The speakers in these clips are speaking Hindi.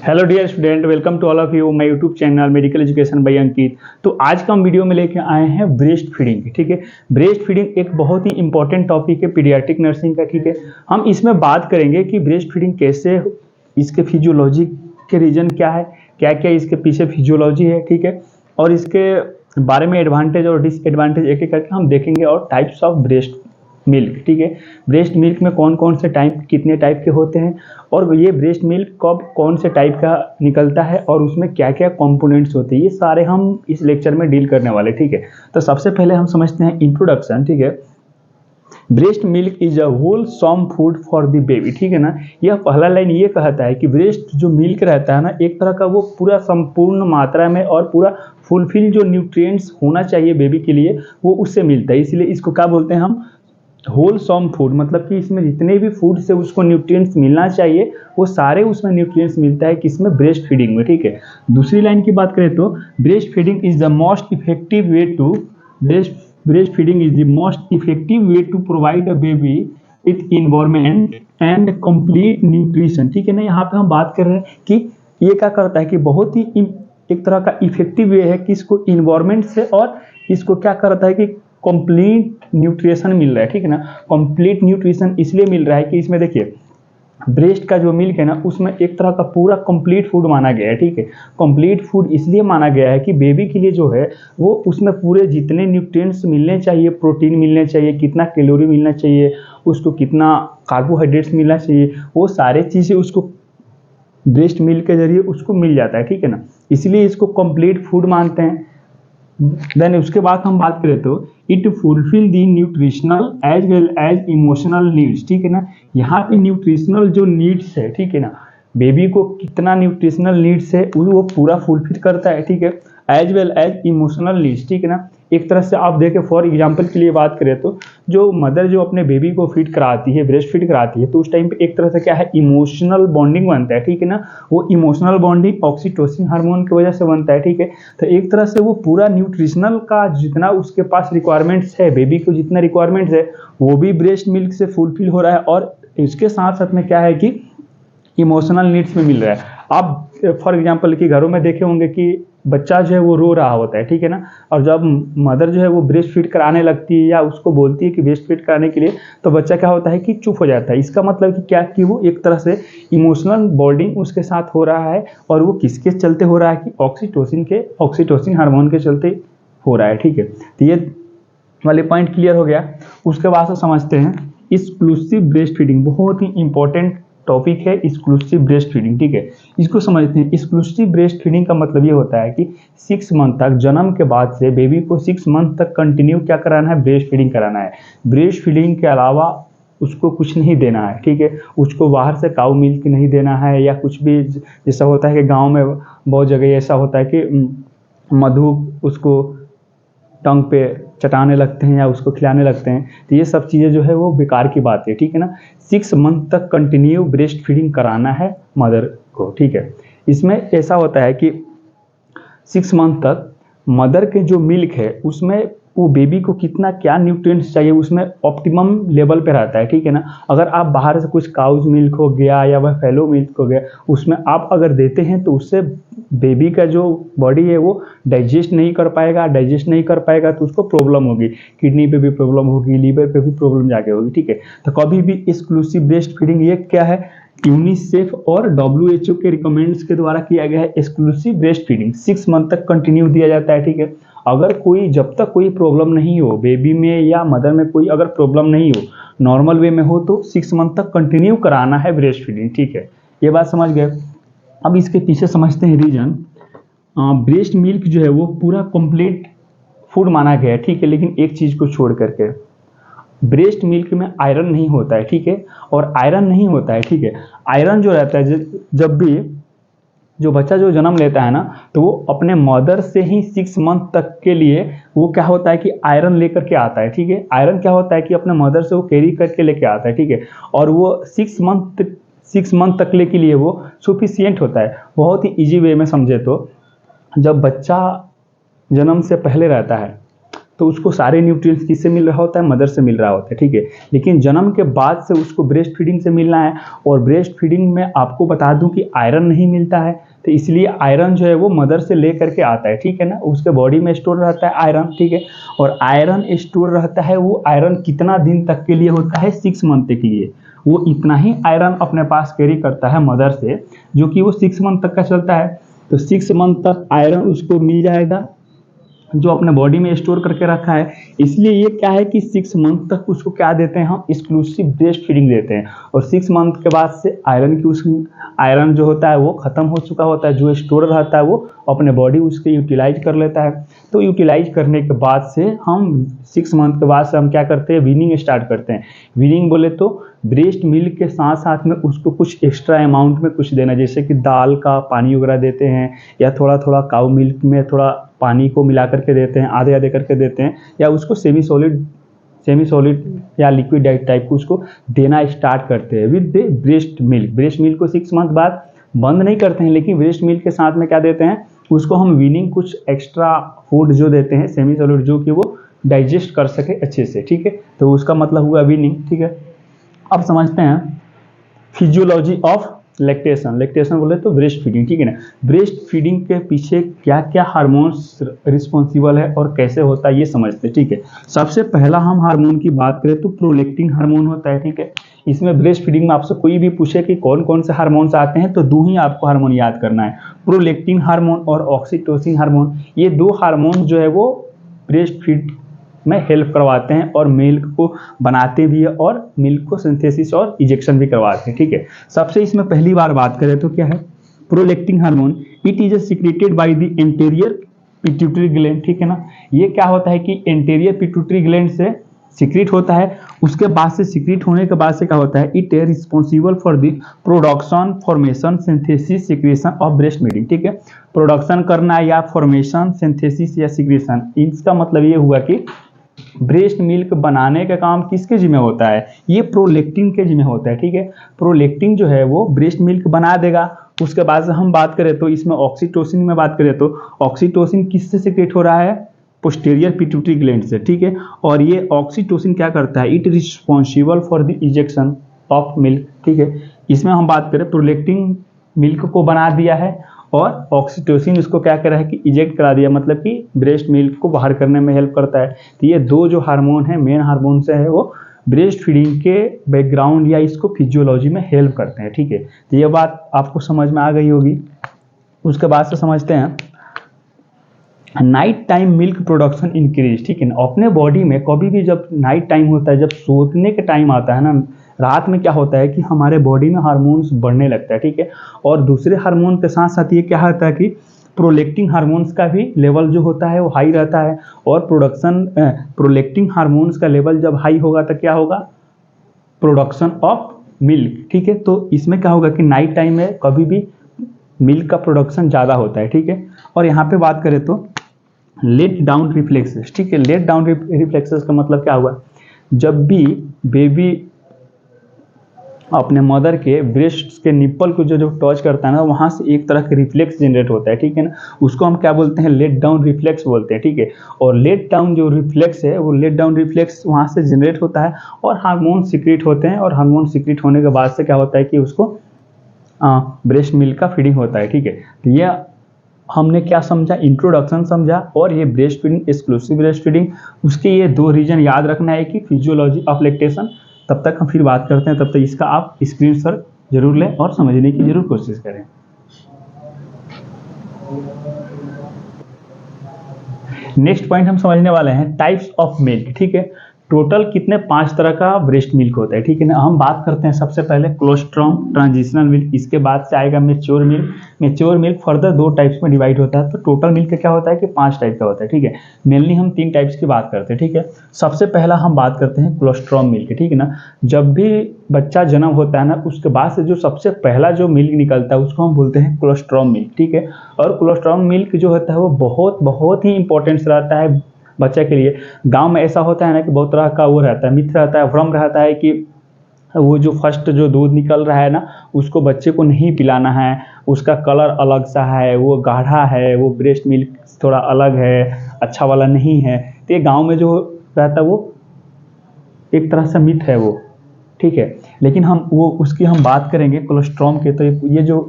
Hello dear student, welcome to all of you my YouTube channel medical education by Ankit. तो आज का हम वीडियो में लेके आए हैं ब्रेस्ट फीडिंग। ठीक है, ब्रेस्ट फीडिंग एक बहुत ही इंपॉर्टेंट टॉपिक है पीडियाट्रिक नर्सिंग का। ठीक है, हम इसमें बात करेंगे कि ब्रेस्ट फीडिंग कैसे, इसके फिजियोलॉजी के रीजन क्या है, क्या क्या इसके पीछे फिजियोलॉजी है। ठीक है, और इसके बारे में एडवांटेज और डिसएडवांटेज एक एक करके हम देखेंगे, और टाइप्स ऑफ ब्रेस्ट मिल्क। ठीक है, ब्रेस्ट मिल्क में कौन कौन से टाइप, कितने टाइप के होते हैं, और ये ब्रेस्ट मिल्क कब कौन से टाइप का निकलता है, और उसमें क्या क्या कंपोनेंट्स होते हैं, ये सारे हम इस लेक्चर में डील करने वाले। ठीक है, तो सबसे पहले हम समझते हैं इंट्रोडक्शन। ठीक है, breast milk is a wholesome food for the baby. ठीक है ना, यह पहला लाइन ये कहता है कि ब्रेस्ट जो मिल्क रहता है ना, एक तरह का वो पूरा संपूर्ण मात्रा में और पूरा फुलफिल जो न्यूट्रिएंट्स होना चाहिए बेबी के लिए, वो उससे मिलता है। इसलिए इसको क्या बोलते हैं हम, होलसम फूड। मतलब कि इसमें जितने भी फूड से उसको न्यूट्रिएंट्स मिलना चाहिए वो सारे उसमें न्यूट्रिएंट्स मिलता है किसमें, ब्रेस्ट फीडिंग में। ठीक है, दूसरी लाइन की बात करें तो breast feeding is the most effective way to breast feeding is the most effective way to provide a baby with environment and complete nutrition. ठीक है ना, यहाँ पे हम बात कर रहे हैं कि ये क्या करता है कि बहुत ही एक तरह का इफेक्टिव वे है कि इसको इन्वायरमेंट से, और इसको क्या करता है कि कंप्लीट न्यूट्रिशन मिल रहा है। ठीक है ना, कंप्लीट न्यूट्रिशन इसलिए मिल रहा है कि इसमें देखिए ब्रेस्ट का जो मिल्क है ना, उसमें एक तरह का पूरा कंप्लीट फूड माना गया है। ठीक है, कंप्लीट फूड इसलिए माना गया है कि बेबी के लिए जो है वो उसमें पूरे जितने न्यूट्रिएंट्स मिलने चाहिए, प्रोटीन मिलने चाहिए, कितना कैलोरी मिलना चाहिए, उसको कितना कार्बोहाइड्रेट्स मिलना चाहिए, वो सारे चीज़ें उसको ब्रेस्ट मिल्क के जरिए उसको मिल जाता है। ठीक है ना, इसलिए इसको कंप्लीट फूड मानते हैं। देन उसके बाद हम बात करें तो it fulfil the nutritional as well as emotional needs. ठीक है ना, यहाँ पे न्यूट्रिशनल जो नीड्स है, ठीक है ना, बेबी को कितना न्यूट्रिशनल नीड्स है वो पूरा फुलफिल करता है। ठीक है, as well as emotional needs. ठीक है ना, एक तरह से आप देखें, फॉर एग्जांपल के लिए बात करें तो जो मदर जो अपने बेबी को फीड कराती है, ब्रेस्ट फीड कराती है, तो उस टाइम पे एक तरह से क्या है, इमोशनल बॉन्डिंग बनता है। ठीक है ना, वो इमोशनल बॉन्डिंग ऑक्सीटोसिन हार्मोन की वजह से बनता है। ठीक है, तो एक तरह से वो पूरा न्यूट्रिशनल का जितना उसके पास रिक्वायरमेंट्स है, बेबी को जितना रिक्वायरमेंट्स है वो भी ब्रेस्ट मिल्क से फुलफिल हो रहा है, और इसके साथ साथ में क्या है कि इमोशनल नीड्स में मिल रहा है। आप फॉर एग्जांपल कि घरों में देखे होंगे कि बच्चा जो है वो रो रहा होता है। ठीक है ना, और जब मदर जो है वो ब्रेस्ट फीड कराने लगती है या उसको बोलती है कि ब्रेस्ट फीड कराने के लिए, तो बच्चा क्या होता है कि चुप हो जाता है। इसका मतलब कि क्या, कि वो एक तरह से इमोशनल बॉन्डिंग उसके साथ हो रहा है, और वो किसके चलते हो रहा है कि ऑक्सीटोसिन हार्मोन के चलते हो रहा है। ठीक है, तो ये वाले पॉइंट क्लियर हो गया। उसके बाद से समझते हैं एक्सक्लूसिव ब्रेस्ट फीडिंग। बहुत ही इंपॉर्टेंट टॉपिक है एक्सक्लूसिव ब्रेस्ट फीडिंग। ठीक है, इसको समझते हैं। एक्सक्लूसिव ब्रेस्ट फीडिंग का मतलब ये होता है कि 6 मंथ तक, जन्म के बाद से बेबी को 6 मंथ तक कंटिन्यू क्या कराना है, ब्रेस्ट फीडिंग कराना है। ब्रेस्ट फीडिंग के अलावा उसको कुछ नहीं देना है। ठीक है, उसको बाहर से काऊ मिल्क नहीं देना है, या कुछ भी, जैसा होता है कि गाँव में बहुत जगह ऐसा होता है कि मधु उसको टंग पे चटाने लगते हैं या उसको खिलाने लगते हैं, तो ये सब चीज़ें जो है वो बेकार की बात है। ठीक है ना, 6 मंथ तक कंटिन्यू ब्रेस्ट फीडिंग कराना है मदर को। ठीक है, इसमें ऐसा होता है कि 6 मंथ तक मदर के जो मिल्क है उसमें वो बेबी को कितना क्या न्यूट्रिएंट्स चाहिए, उसमें ऑप्टिमम लेवल पे रहता है। ठीक है ना, अगर आप बाहर से कुछ काउज मिल्क हो गया या वह फैलो मिल्क हो गया, उसमें आप अगर देते हैं तो उससे बेबी का जो बॉडी है वो डाइजेस्ट नहीं कर पाएगा, तो उसको प्रॉब्लम होगी, किडनी पे भी प्रॉब्लम होगी, लीवर पे भी प्रॉब्लम जाके होगी। ठीक है, तो कभी भी एक्सक्लूसिव ब्रेस्ट फीडिंग ये क्या है, यूनिसेफ और WHO के रिकमेंड्स के द्वारा किया गया है। एक्सक्लूसिव ब्रेस्ट फीडिंग 6 मंथ तक कंटिन्यू दिया जाता है। ठीक है, अगर कोई, जब तक कोई प्रॉब्लम नहीं हो बेबी में या मदर में, कोई अगर प्रॉब्लम नहीं हो, नॉर्मल वे में हो, तो 6 मंथ तक कंटिन्यू कराना है ब्रेस्ट फीडिंग। ठीक है, ये बात समझ गए। अब इसके पीछे समझते हैं रीजन। ब्रेस्ट मिल्क जो है वो पूरा कंप्लीट फूड माना गया है। ठीक है, लेकिन एक चीज़ को छोड़ करके, ब्रेस्ट मिल्क में आयरन नहीं होता है। ठीक है, और आयरन नहीं होता है। ठीक है, आयरन जो रहता है, जब भी जो बच्चा जो जन्म लेता है ना, तो वो अपने मदर से ही 6 मंथ तक के लिए वो क्या होता है कि आयरन लेकर के आता है। ठीक है, आयरन क्या होता है कि अपने मदर से वो कैरी करके लेके आता है। ठीक है, और वो 6 मंथ तक के लिए वो सफिशिएंट होता है। बहुत ही ईजी वे में समझे तो, जब बच्चा जन्म से पहले रहता है तो उसको सारे न्यूट्रिएंट्स किससे मिल रहा होता है, मदर से मिल रहा होता है, ठीक है। लेकिन जन्म के बाद से उसको ब्रेस्ट फीडिंग से मिलना है, और ब्रेस्ट फीडिंग में आपको बता दूं कि आयरन नहीं मिलता है, तो इसलिए आयरन जो है वो मदर से ले करके आता है, ठीक है ना। उसके बॉडी में स्टोर रहता है आयरन, ठीक है। और आयरन स्टोर रहता है, वो आयरन कितना दिन तक के लिए होता है, 6 मंथ के लिए। वो इतना ही आयरन अपने पास कैरी करता है मदर से, जो कि वो 6 मंथ तक का चलता है। तो 6 मंथ तक आयरन उसको मिल जाएगा जो अपने बॉडी में स्टोर करके रखा है। इसलिए ये क्या है कि 6 मंथ तक उसको क्या देते हैं हम, एक्सक्लूसिव ब्रेस्ट फीडिंग देते हैं। और 6 मंथ के बाद से आयरन जो होता है वो खत्म हो चुका होता है, जो स्टोर रहता है वो अपने बॉडी उसके यूटिलाइज कर लेता है। तो यूटिलाइज करने के बाद से हम 6 मंथ के बाद से हम क्या करते हैं, वीनिंग स्टार्ट करते हैं। वीनिंग बोले तो ब्रेस्ट मिल्क के साथ साथ में उसको कुछ एक्स्ट्रा अमाउंट में कुछ देना, जैसे कि दाल का पानी वगैरह देते हैं, या थोड़ा थोड़ा काऊ मिल्क में थोड़ा पानी को मिला करके देते हैं, आधे आधे करके देते हैं, या उसको सेमी सॉलिड या लिक्विड टाइप को उसको देना स्टार्ट करते हैं with the breast milk. Breast milk को 6 मंथ बाद बंद नहीं करते हैं, लेकिन ब्रेस्ट मिल्क के साथ में क्या देते हैं, उसको हम वीनिंग कुछ एक्स्ट्रा फूड जो देते हैं सेमी सॉलिड, जो कि वो डाइजेस्ट कर सके अच्छे से, ठीक है। तो उसका मतलब हुआ वीनिंग, ठीक है। अब समझते हैं फिजियोलॉजी ऑफ लैक्टेशन। लैक्टेशन बोले तो ब्रेस्ट फीडिंग, ठीक है ना। ब्रेस्ट फीडिंग के पीछे क्या क्या हार्मोन्स रिस्पॉन्सिबल है और कैसे होता है ये समझते हैं, ठीक है। सबसे पहला हम हार्मोन की बात करें तो प्रोलैक्टिन हार्मोन होता है, ठीक है। इसमें ब्रेस्ट फीडिंग में आपसे कोई भी पूछे कि कौन कौन से हार्मोन्स आते हैं, तो 2 ही आपको हार्मोन याद करना है, प्रोलैक्टिन हार्मोन और ऑक्सीटोसिन हार्मोन। ये 2 हार्मोन जो है वो ब्रेस्ट फीड में हेल्प करवाते हैं और मिल्क को बनाते भी है, और मिल्क को सिंथेसिस और इजेक्शन भी करवाते हैं, ठीक है। सबसे इसमें पहली बार बात करें तो क्या है prolactin hormone. It is secreted by the anterior pituitary gland, ठीक है ना। ये क्या होता है कि एंटीरियर पिट्यूटरी ग्लैंड से सिक्रीट होता है। उसके बाद से सिक्रीट होने के बाद से क्या होता है, it is responsible for the production, formation, synthesis, secretion of breast milk, ठीक है। प्रोडक्शन करना या फॉर्मेशन, सिंथेसिस या सिक्रेशन, इसका मतलब ये हुआ कि ब्रेस्ट मिल्क बनाने का काम किसके जिम्मे होता है, ये प्रोलैक्टिन के जिम्मे होता है, ठीक है। प्रोलैक्टिन जो है वो ब्रेस्ट मिल्क बना देगा। उसके बाद से हम बात करें तो इसमें ऑक्सीटोसिन में बात करें तो ऑक्सीटोसिन किससे सिक्रेट हो रहा है, पोस्टीरियर पिट्यूटरी ग्लैंड से, ठीक है। और ये ऑक्सीटोसिन क्या करता है, it responsible for the ejection of milk, ठीक है। इसमें हम बात करें प्रोलैक्टिन मिल्क को बना दिया है, और ऑक्सीटोसिन उसको क्या कर रहा है कि इजेक्ट करा दिया, मतलब कि ब्रेस्ट मिल्क को बाहर करने में हेल्प करता है। तो ये 2 जो हार्मोन है, मेन हार्मोन से है, वो ब्रेस्ट फीडिंग के बैकग्राउंड या इसको फिजियोलॉजी में हेल्प करते हैं, ठीक है। तो ये बात आपको समझ में आ गई होगी। उसके बाद से समझते हैं night time milk production increase, ठीक है ना। अपने बॉडी में कभी भी जब नाइट टाइम होता है, जब सोने के टाइम आता है ना, रात में क्या होता है कि हमारे बॉडी में हार्मोन्स बढ़ने लगता है, ठीक है। और दूसरे हार्मोन के साथ साथ ये क्या होता है कि प्रोलैक्टिन हार्मोन्स का भी लेवल जो होता है वो हाई रहता है, और प्रोलैक्टिन हार्मोन्स का लेवल जब हाई होगा तो क्या होगा, प्रोडक्शन ऑफ मिल्क, ठीक है। तो इसमें क्या होगा कि नाइट टाइम में कभी भी मिल्क का प्रोडक्शन ज़्यादा होता है, ठीक है। और यहाँ पे बात करें तो लेट डाउन रिफ्लेक्सेस, ठीक है। लेट डाउन रिफ्लेक्सेस का मतलब क्या हुआ, जब भी बेबी अपने मदर के ब्रेस्ट के निप्पल को जो टच करता है ना, वहाँ से एक तरह का रिफ्लेक्स जनरेट होता है, ठीक है ना। उसको हम क्या बोलते हैं, लेट डाउन रिफ्लेक्स बोलते हैं, ठीक है। और लेट डाउन जो रिफ्लेक्स है, वो लेट डाउन रिफ्लेक्स वहाँ से जनरेट होता है, और हार्मोन सिक्रीट होते हैं, और हार्मोन सिक्रीट होने के बाद से क्या होता है कि उसको ब्रेस्ट मिल्क का फीडिंग होता है, ठीक है। तो ये हमने क्या समझा, इंट्रोडक्शन समझा, और ये breast feeding, exclusive breast feeding, उसके ये 2 रीजन याद रखना है कि फिजियोलॉजी ऑफ लैक्टेशन। तब तक हम फिर बात करते हैं, तब तक इसका आप स्क्रीनशॉट जरूर लें और समझने की जरूर कोशिश करें। नेक्स्ट पॉइंट हम समझने वाले हैं टाइप्स ऑफ मिल्क, ठीक है। टोटल कितने 5 तरह का ब्रेस्ट मिल्क होता है, ठीक है ना। हम बात करते हैं सबसे पहले कोलोस्ट्रॉम, ट्रांजिशनल मिल्क, इसके बाद से आएगा mature milk. Mature milk further 2 types में डिवाइड होता है। तो टोटल मिल्क क्या होता है कि 5 टाइप का होता है, ठीक है। मेनली हम 3 टाइप्स की बात करते हैं, ठीक है। सबसे पहला हम बात करते हैं कोलोस्ट्रॉम मिल्क, ठीक है ना। जब भी बच्चा जन्म होता है ना, उसके बाद से जो सबसे पहला जो मिल्क निकलता है उसको हम बोलते हैं कोलोस्ट्रॉम मिल्क, ठीक है। और कोलोस्ट्रॉम मिल्क जो होता है वो बहुत ही इंपॉर्टेंस रहता है बच्चे के लिए। गांव में ऐसा होता है ना कि बहुत तरह का वो रहता है, मिथ रहता है, भ्रम रहता है कि वो जो फर्स्ट जो दूध निकल रहा है ना, उसको बच्चे को नहीं पिलाना है, उसका कलर अलग सा है, वो गाढ़ा है, वो ब्रेस्ट मिल्क थोड़ा अलग है, अच्छा वाला नहीं है। तो ये गाँव में जो रहता है वो एक तरह से मिथ है वो, ठीक है। लेकिन हम वो उसकी हम बात करेंगे कोलेस्ट्रॉम के, तो ये जो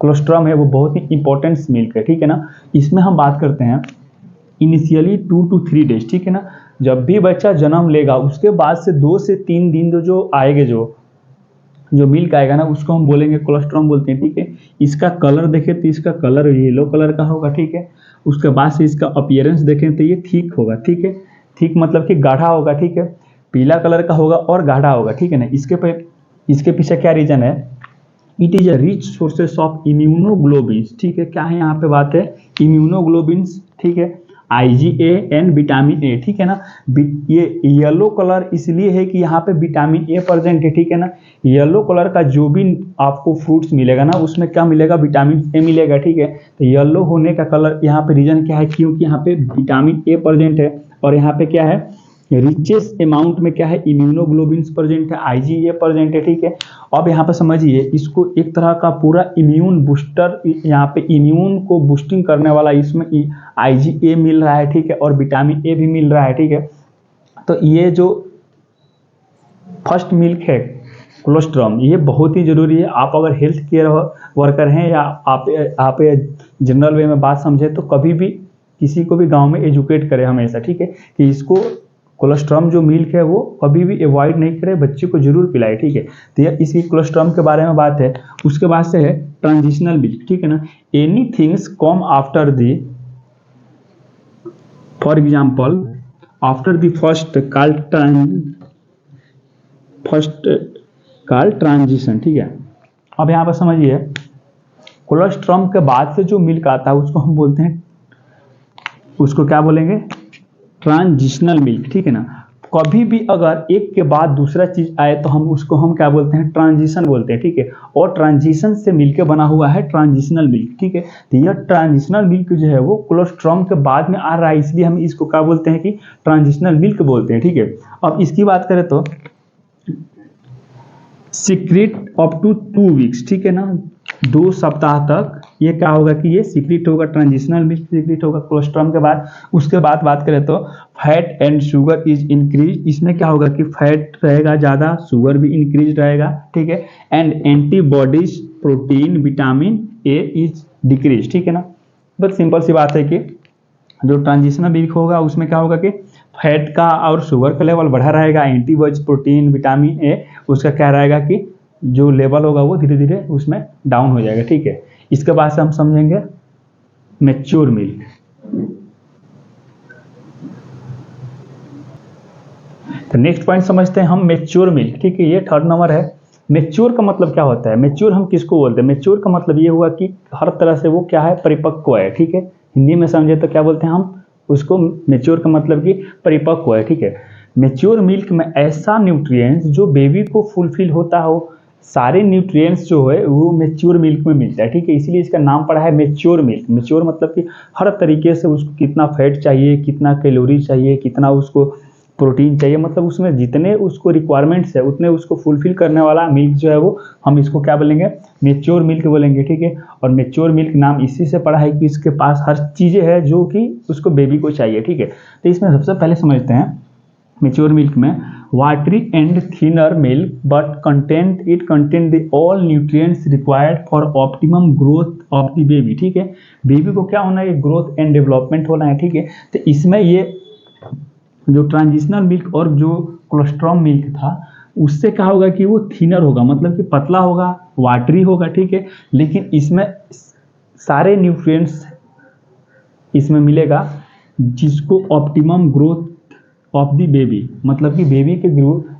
कोलेस्ट्रॉम है वो बहुत ही इंपॉर्टेंट मिल्क है, ठीक है ना। इसमें हम बात करते हैं इनिशियली 2 to 3 डेज, ठीक है ना। जब भी बच्चा जन्म लेगा उसके बाद से 2 से 3 दिन जो आएंगे, जो मिल्क आएगा ना, उसको हम बोलेंगे कोलेस्ट्रॉम बोलते हैं, ठीक है। इसका कलर देखें तो इसका कलर येलो कलर का होगा, ठीक है। उसके बाद से इसका अपीयरेंस देखें तो ये थिक होगा, ठीक है। थिक मतलब कि गाढ़ा होगा, ठीक है। पीला कलर का होगा और गाढ़ा होगा, ठीक है ना। इसके पीछे क्या रीजन है, it is a rich sources of immunoglobins, ठीक है। क्या है यहाँ पे बात है, इम्यूनोग्लोबिन्स, ठीक है। IgA एंड विटामिन ए, ठीक है ना। ये येलो कलर इसलिए है कि यहाँ पे विटामिन ए प्रेजेंट है, ठीक है ना। येलो कलर का जो भी आपको फ्रूट्स मिलेगा ना उसमें क्या मिलेगा, विटामिन ए मिलेगा, ठीक है। तो येलो होने का कलर यहाँ पे रीजन क्या है, क्योंकि यहाँ पे विटामिन ए प्रेजेंट है और यहाँ पे क्या है, रिचेस्ट अमाउंट में क्या है, इम्यूनोग्लोबिन्स प्रेजेंट है, IgA प्रेजेंट है, ठीक है। अब यहाँ पे समझिए, इसको एक तरह का पूरा इम्यून बूस्टर, यहाँ पे इम्यून को बूस्टिंग करने वाला इसमें IgA मिल रहा है, ठीक है, और विटामिन ए भी मिल रहा है, ठीक है। तो ये जो फर्स्ट मिल्क है कोलेस्ट्रॉम, ये बहुत ही जरूरी है। आप अगर हेल्थ केयर वर्कर हैं या आप जनरल वे में बात समझे तो कभी भी किसी को भी गांव में एजुकेट करें हमेशा, ठीक है, कि इसको कोलेस्ट्रॉम जो मिल्क है वो कभी भी अवॉइड नहीं करे, बच्चे को जरूर पिलाए, ठीक है। तो ये इसी कोलेस्ट्रॉम के बारे में बात है। उसके बाद से है ट्रांजिशनल मिल्क, ठीक है ना। Any things come after the, for example after the first call transition, ठीक है। अब यहाँ पर समझिए, कोलेस्ट्रॉम के बाद से जो मिल्क आता है उसको हम बोलते हैं, उसको क्या बोलेंगे, ट्रांजिशनल मिल्क, ठीक है ना। कभी भी अगर एक के बाद दूसरा चीज आए तो हम क्या बोलते हैं, ट्रांजिशन बोलते हैं, ठीक है। और ट्रांजिशन से मिलकर बना हुआ है ट्रांजिशनल मिल्क, ठीक है। तो यह ट्रांजिशनल मिल्क जो है वो कोलेस्ट्रॉम के बाद में आ रहा है, इसलिए हम इसको क्या बोलते हैं कि ट्रांजिशनल मिल्क बोलते हैं, ठीक है। अब इसकी बात करें तो सीक्रेट अप टू 2 वीक्स, ठीक है ना। 2 सप्ताह तक ये क्या होगा कि ये सीक्रेट होगा, ट्रांजिशनल मिल्क सीक्रेट होगा कोलेस्ट्रॉम के बाद। उसके बाद बात करें तो fat and sugar is increase, इसमें क्या होगा कि फैट रहेगा ज़्यादा, शुगर भी इंक्रीज रहेगा, ठीक है। And antibodies, protein, vitamin A is decrease, ठीक है ना। बस सिंपल सी बात है कि जो ट्रांजिशनल मिल्क होगा उसमें क्या होगा कि फैट का और शुगर का लेवल बढ़ा रहेगा, एंटीबॉडीज, प्रोटीन, विटामिन ए उसका क्या रहेगा कि जो लेवल होगा वो धीरे धीरे उसमें डाउन हो जाएगा, ठीक है। इसके बाद से हम समझेंगे मैच्योर मिल्क। तो नेक्स्ट पॉइंट समझते हैं हम मैच्योर मिल्क, ठीक है। ये 3rd नंबर है। मैच्योर का मतलब क्या होता है, मैच्योर हम किसको बोलते हैं, मैच्योर का मतलब ये हुआ कि हर तरह से वो क्या है, परिपक्व है, ठीक है। हिंदी में समझे तो क्या बोलते हैं हम उसको, मैच्योर का मतलब कि परिपक्व है, ठीक है। मैच्योर मिल्क में ऐसा न्यूट्रिएंट्स जो बेबी को फुलफिल होता हो, सारे न्यूट्रिएंट्स जो है वो मैच्योर मिल्क में मिलता है, ठीक है। इसलिए इसका नाम पड़ा है मैच्योर मिल्क। मैच्योर मतलब कि हर तरीके से उसको कितना फैट चाहिए, कितना कैलोरी चाहिए, कितना उसको प्रोटीन चाहिए, मतलब उसमें जितने उसको रिक्वायरमेंट्स है उतने उसको फुलफिल करने वाला मिल्क जो है वो हम इसको क्या बोलेंगे, मैच्योर मिल्क बोलेंगे, ठीक है। और मैच्योर मिल्क नाम इसी से पड़ा है कि इसके पास हर चीज़ें है जो कि उसको बेबी को चाहिए, ठीक है। तो इसमें सबसे पहले समझते हैं मैच्योर मिल्क में watery and thinner milk but content the all nutrients required for optimum growth of the baby, ठीक है। बेबी को क्या होना है, ग्रोथ एंड डेवलपमेंट होना है, ठीक है। तो इसमें ये जो ट्रांजिशनल मिल्क और जो कोलेस्ट्रॉम मिल्क था उससे क्या होगा कि वो थिनर होगा, मतलब कि पतला होगा, वाटरी होगा, ठीक है। लेकिन इसमें सारे न्यूट्रिएंट्स इसमें मिलेगा जिसको optimum growth of the baby, मतलब कि बेबी के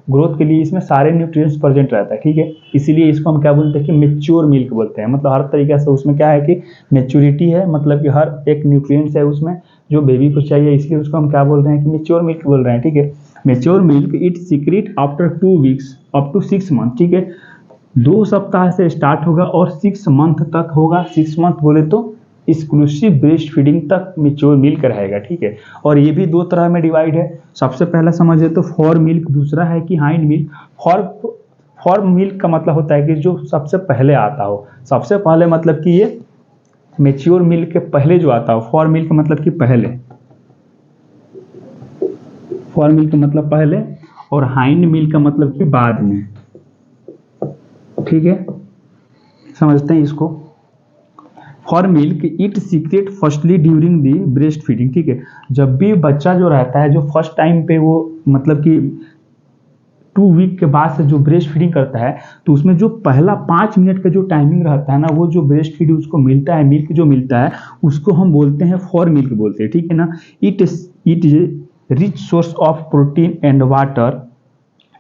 ग्रोथ के लिए इसमें सारे न्यूट्रिएंट्स प्रेजेंट रहता है, ठीक है। इसीलिए इसको हम क्या बोलते हैं कि मैच्योर मिल्क बोलते हैं। मतलब हर तरीके से उसमें क्या है कि मैच्योरिटी है, मतलब कि हर एक न्यूट्रिएंट्स है उसमें जो बेबी को चाहिए, इसलिए उसको हम क्या बोल रहे हैं कि मैच्योर मिल्क बोल रहे हैं, ठीक है। Mature milk it secrete after 2 weeks up to 6 month, ठीक है। 2 सप्ताह से स्टार्ट होगा और 6 मंथ तक होगा। 6 मंथ बोले तो एक्सक्लूसिव ब्रेस्ट फीडिंग तक मैच्योर मिल्क रहेगा, ठीक है। और ये भी 2 तरह में डिवाइड है। सबसे पहला समझे तो फॉर मिल्क, दूसरा है कि हाइंड मिल्क। फॉर मिल्क का मतलब होता है कि जो सबसे पहले आता हो, सबसे पहले मतलब कि ये मैच्योर मिल्क के पहले जो आता हो। फॉर मिल्क मतलब कि पहले, फॉर मिल्क का मतलब पहले और हाइंड मिल्क का मतलब कि बाद में, ठीक है, समझते हैं इसको। For milk it secret firstly during the breast feeding, ठीक है, जब भी बच्चा जो रहता है जो फर्स्ट टाइम पे वो मतलब कि 2 वीक के बाद से जो ब्रेस्ट फीडिंग करता है, तो उसमें जो पहला 5 मिनट का जो टाइमिंग रहता है ना, वो जो ब्रेस्ट फीड उसको मिलता है, मिल्क जो मिलता है उसको हम बोलते हैं फॉर मिल्क बोलते हैं, ठीक है ना। It is rich source of protein and water,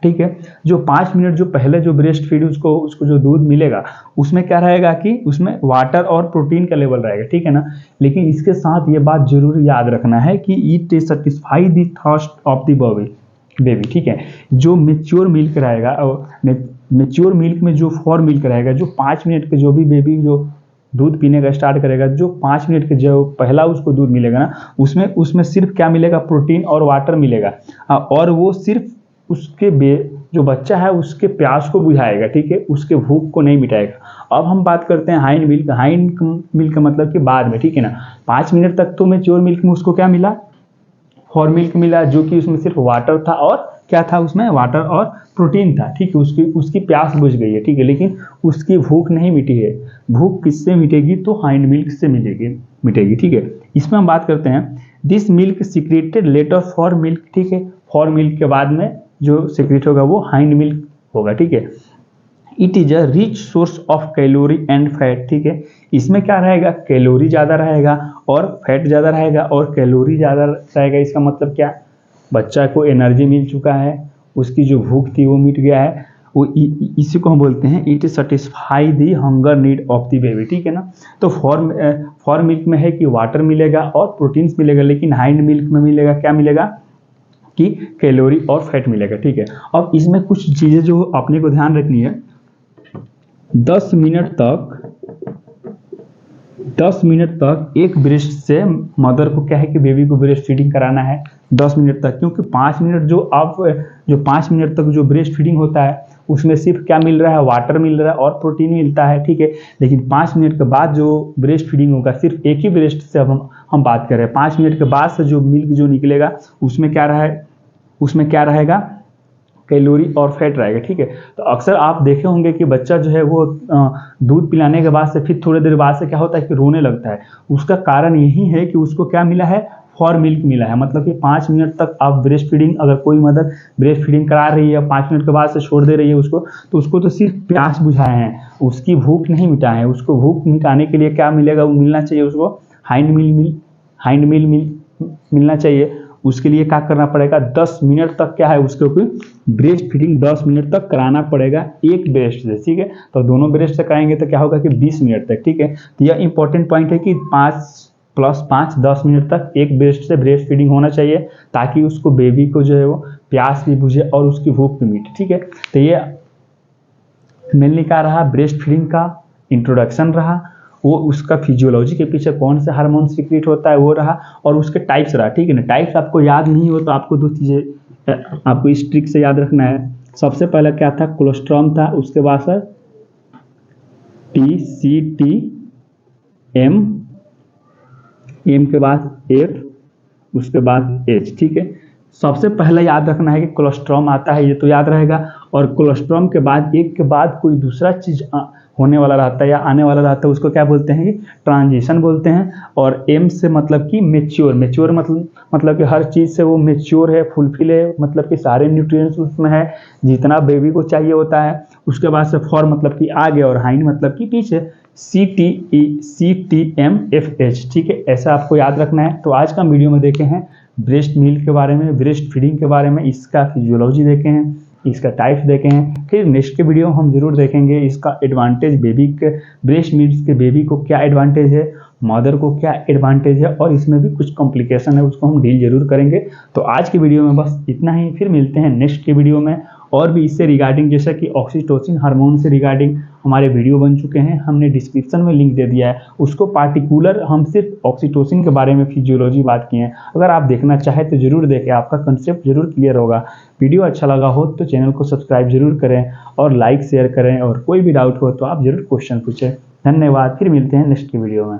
ठीक है। जो 5 मिनट जो पहले जो ब्रेस्ट फीड उसको जो दूध मिलेगा उसमें क्या रहेगा कि उसमें वाटर और प्रोटीन का लेवल रहेगा, ठीक है ना। लेकिन इसके साथ ये बात जरूर याद रखना है कि it satisfy the thirst of the baby, ठीक है। जो मेच्योर मिल्क रहेगा और मेच्योर मिल्क में जो फॉर मिल्क रहेगा, जो 5 मिनट के जो भी बेबी जो दूध पीने का स्टार्ट करेगा, जो 5 मिनट के जो पहला उसको दूध मिलेगा ना, उसमें सिर्फ क्या मिलेगा, प्रोटीन और वाटर मिलेगा, और वो सिर्फ उसके जो बच्चा है उसके प्यास को बुझाएगा, ठीक है, उसके भूख को नहीं मिटाएगा। अब हम बात करते हैं हाइंड मिल्क। हाइंड मिल्क का मतलब कि बाद में, ठीक है ना। 5 मिनट तक तो मेच्योर मिल्क में उसको क्या मिला, फॉर मिल्क मिला, जो कि उसमें सिर्फ वाटर था और क्या था, उसमें वाटर और प्रोटीन था, ठीक है। उसकी प्यास बुझ गई है, ठीक है, लेकिन उसकी भूख नहीं मिटी है। भूख किससे मिटेगी, तो हाइंड मिल्क से मिटेगी, ठीक है। इसमें हम बात करते हैं this milk secreted later for milk, ठीक है। फॉर मिल्क के बाद में जो सीक्रेट होगा वो हाइंड मिल्क होगा, ठीक है। It is a rich source of calorie and fat, ठीक है। इसमें क्या रहेगा, कैलोरी ज़्यादा रहेगा और फैट ज़्यादा रहेगा, और कैलोरी ज़्यादा रहेगा इसका मतलब क्या, बच्चा को एनर्जी मिल चुका है, उसकी जो भूख थी वो मिट गया है, वो इसी को हम बोलते हैं it satisfy the hunger need of the baby, ठीक है ना। तो फॉर मिल्क में है कि वाटर मिलेगा और प्रोटीन्स मिलेगा, लेकिन हाइंड मिल्क में मिलेगा, क्या मिलेगा कि कैलोरी और फैट मिलेगा, ठीक है। अब इसमें कुछ चीज़ें जो अपने को ध्यान रखनी है, 10 मिनट तक एक ब्रेस्ट से मदर को क्या है कि बेबी को ब्रेस्ट फीडिंग कराना है 10 मिनट तक, क्योंकि 5 मिनट जो 5 मिनट तक जो ब्रेस्ट फीडिंग होता है उसमें सिर्फ क्या मिल रहा है, वाटर मिल रहा है और प्रोटीन मिलता है, ठीक है। लेकिन 5 मिनट के बाद जो ब्रेस्ट फीडिंग होगा, सिर्फ एक ही ब्रेस्ट से अब हम बात कर रहे हैं, 5 मिनट के बाद से जो मिल्क जो निकलेगा उसमें क्या रहेगा, कैलोरी और फैट रहेगा, ठीक है। तो अक्सर आप देखे होंगे कि बच्चा जो है वो दूध पिलाने के बाद से फिर थोड़ी देर बाद से क्या होता है कि रोने लगता है। उसका कारण यही है कि उसको क्या मिला है, फॉर मिल्क मिला है। मतलब कि 5 मिनट तक आप ब्रेस्ट फीडिंग, अगर कोई मदर ब्रेस्ट फीडिंग करा रही है 5 मिनट के बाद से छोड़ दे रही है उसको, तो उसको तो सिर्फ प्यास बुझाए हैं, उसकी भूख नहीं मिटाए हैं। उसको भूख मिटाने के लिए क्या मिलेगा, वो मिलना चाहिए उसको हाइंड मिल्क मिलना चाहिए। उसके लिए क्या करना पड़ेगा, 10 मिनट तक क्या है उसके ऊपर ब्रेस्ट फीडिंग 10 मिनट तक कराना पड़ेगा एक ब्रेस्ट से, ठीक है। तो दोनों ब्रेस्ट से कराएंगे तो क्या होगा कि 20 मिनट तक, ठीक है। तो यह इंपॉर्टेंट पॉइंट है कि 5 + 5 10 मिनट तक एक ब्रेस्ट से ब्रेस्ट फीडिंग होना चाहिए, ताकि उसको बेबी को जो है वो प्यास भी बुझे और उसकी भूख भी मिटे, ठीक है। तो ये मेनली क्या रहा, ब्रेस्ट फीडिंग का इंट्रोडक्शन रहा, वो उसका फिजियोलॉजी के पीछे कौन सा हार्मोन सीक्रेट होता है वो रहा, और उसके टाइप्स रहा, ठीक है ना। टाइप्स आपको याद नहीं हो तो आपको 2 चीज़ें आपको इस ट्रिक से याद रखना है। सबसे पहले क्या था, कोलेस्ट्रॉम था, उसके बाद सर TCTM, M के बाद F, उसके बाद H, ठीक है। सबसे पहले याद रखना है कि कोलेस्ट्रॉम आता है, ये तो याद रहेगा। और कोलेस्ट्रॉम के बाद एक के बाद कोई दूसरा चीज होने वाला रहता है या आने वाला रहता है, उसको क्या बोलते हैं कि ट्रांजिशन बोलते हैं। और एम से मतलब कि मेच्योर मतलब कि हर चीज़ से वो मेच्योर है, फुलफिल है, मतलब कि सारे न्यूट्रिएंट्स उसमें है जितना बेबी को चाहिए होता है। उसके बाद से फॉर मतलब कि आगे और हाइंड मतलब कि पीछे, CTMFH, ठीक है। ऐसा आपको याद रखना है। तो आज का वीडियो में देखे हैं ब्रेस्ट मिल्क के बारे में, ब्रेस्ट फीडिंग के बारे में, इसका फिजियोलॉजी देखे हैं, इसका टाइप्स देखे हैं। फिर नेक्स्ट के वीडियो हम जरूर देखेंगे इसका एडवांटेज, बेबी के ब्रेस्ट मिल्क के बेबी को क्या एडवांटेज है, मदर को क्या एडवांटेज है, और इसमें भी कुछ कॉम्प्लिकेशन है उसको हम डील जरूर करेंगे। तो आज की वीडियो में बस इतना ही, फिर मिलते हैं नेक्स्ट के वीडियो में। और भी इससे रिगार्डिंग, जैसा कि ऑक्सीटोसिन हार्मोन से रिगार्डिंग हमारे वीडियो बन चुके हैं, हमने डिस्क्रिप्शन में लिंक दे दिया है, उसको पार्टिकुलर हम सिर्फ ऑक्सीटोसिन के बारे में फिजियोलॉजी बात किए हैं। अगर आप देखना चाहें तो जरूर देखें, आपका कंसेप्ट जरूर क्लियर होगा। वीडियो अच्छा लगा हो तो चैनल को सब्सक्राइब जरूर करें और लाइक शेयर करें, और कोई भी डाउट हो तो आप जरूर क्वेश्चन पूछें। धन्यवाद, फिर मिलते हैं नेक्स्ट की वीडियो में।